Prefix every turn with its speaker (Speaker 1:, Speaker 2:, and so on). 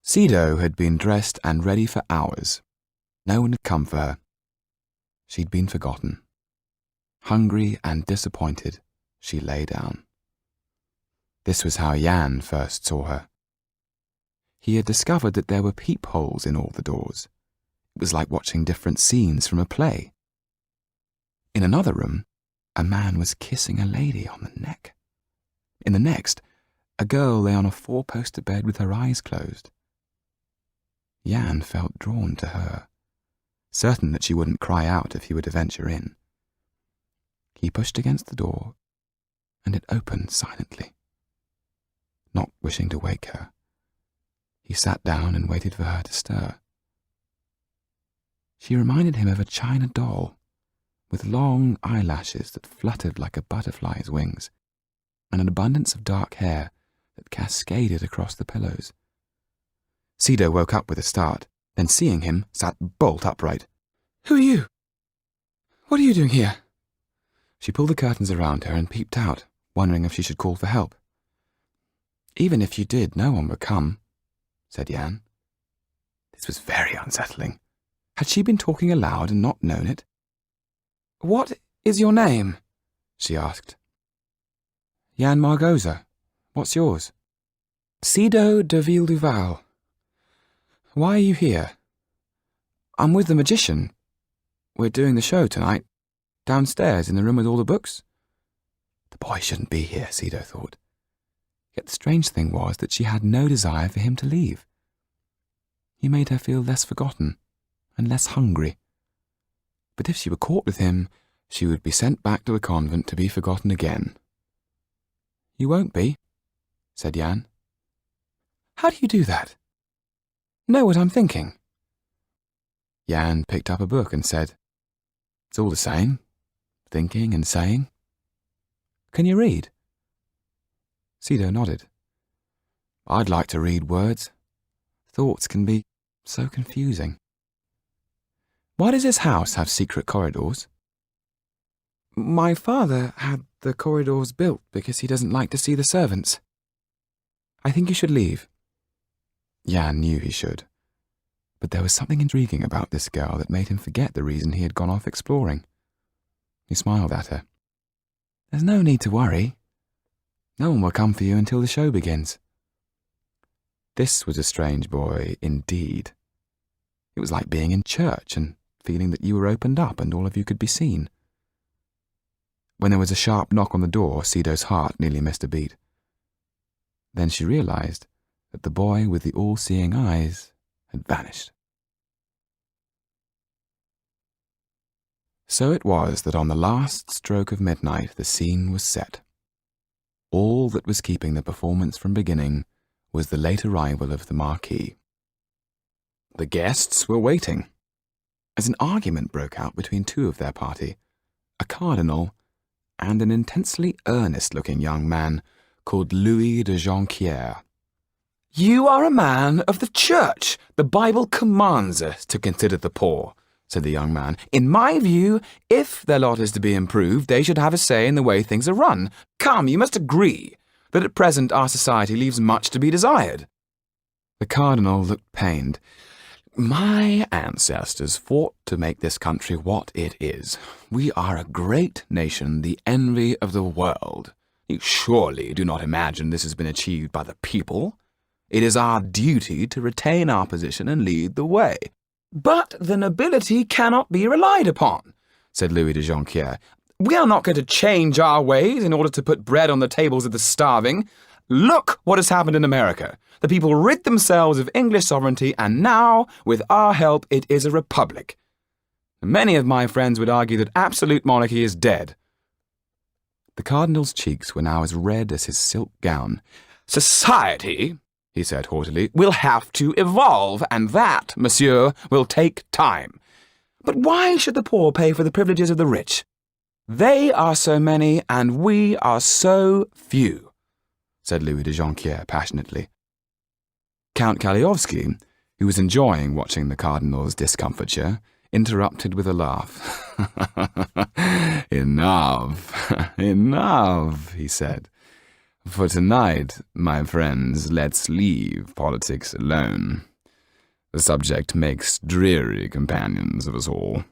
Speaker 1: Sido had been dressed and ready for hours. No one had come for her. She'd been forgotten. Hungry and disappointed, she lay down. This was how Jan first saw her. He had discovered that there were peepholes in all the doors. It was like watching different scenes from a play. In another room, a man was kissing a lady on the neck. In the next, a girl lay on a four-poster bed with her eyes closed. Jan felt drawn to her, certain that she wouldn't cry out if he were to venture in. He pushed against the door, and it opened silently. Not wishing to wake her, he sat down and waited for her to stir. She reminded him of a china doll, with long eyelashes that fluttered like a butterfly's wings, and an abundance of dark hair that cascaded across the pillows. Sido woke up with a start, then seeing him, sat bolt upright. "Who are you? What are you doing here?" She pulled the curtains around her and peeped out, wondering if she should call for help. "Even if you did, no one would come," said Jan. This was very unsettling. Had she been talking aloud and not known it? "What is your name?" she asked. "Jan Margoza. What's yours?" "Sido de Villeduval. Why are you here?" "I'm with the magician. We're doing the show tonight, downstairs in the room with all the books." The boy shouldn't be here, Sido thought. Yet the strange thing was that she had no desire for him to leave. He made her feel less forgotten and less hungry. But if she were caught with him, she would be sent back to the convent to be forgotten again. "You won't be," said Jan. "How do you do that? Know what I'm thinking?" Jan picked up a book and said, "It's all the same, thinking and saying. Can you read?" Sido nodded. "I'd like to read words. Thoughts can be so confusing." "Why does this house have secret corridors?" "My father had the corridors built because he doesn't like to see the servants. I think you should leave." Jan knew he should, but there was something intriguing about this girl that made him forget the reason he had gone off exploring. He smiled at her. "There's no need to worry. No one will come for you until the show begins." This was a strange boy indeed. It was like being in church and feeling that you were opened up and all of you could be seen. When there was a sharp knock on the door, Sido's heart nearly missed a beat. Then she realized that the boy with the all-seeing eyes had vanished. So it was that on the last stroke of midnight the scene was set. All that was keeping the performance from beginning was the late arrival of the Marquis. The guests were waiting, as an argument broke out between two of their party, a cardinal and an intensely earnest-looking young man called Louis de Jonquière. "You are a man of the church. The Bible commands us to consider the poor," said the young man. "In my view, if their lot is to be improved, they should have a say in the way things are run. Come, you must agree that at present our society leaves much to be desired." The cardinal looked pained. "My ancestors fought to make this country what it is. We are a great nation, the envy of the world. You surely do not imagine this has been achieved by the people. It is our duty to retain our position and lead the way." "But the nobility cannot be relied upon," said Louis de Jonquière. "We are not going to change our ways in order to put bread on the tables of the starving. Look what has happened in America. The people rid themselves of English sovereignty, and now, with our help, it is a republic. Many of my friends would argue that absolute monarchy is dead." The cardinal's cheeks were now as red as his silk gown. "Society," he said haughtily, "will have to evolve, and that, monsieur, will take time. But why should the poor pay for the privileges of the rich? They are so many, and we are so few," said Louis de Jonquière passionately. Count Kaliowski, who was enjoying watching the cardinal's discomfiture, interrupted with a laugh. "Enough, enough," he said. For tonight, my friends, let's leave politics alone. The subject makes dreary companions of us all.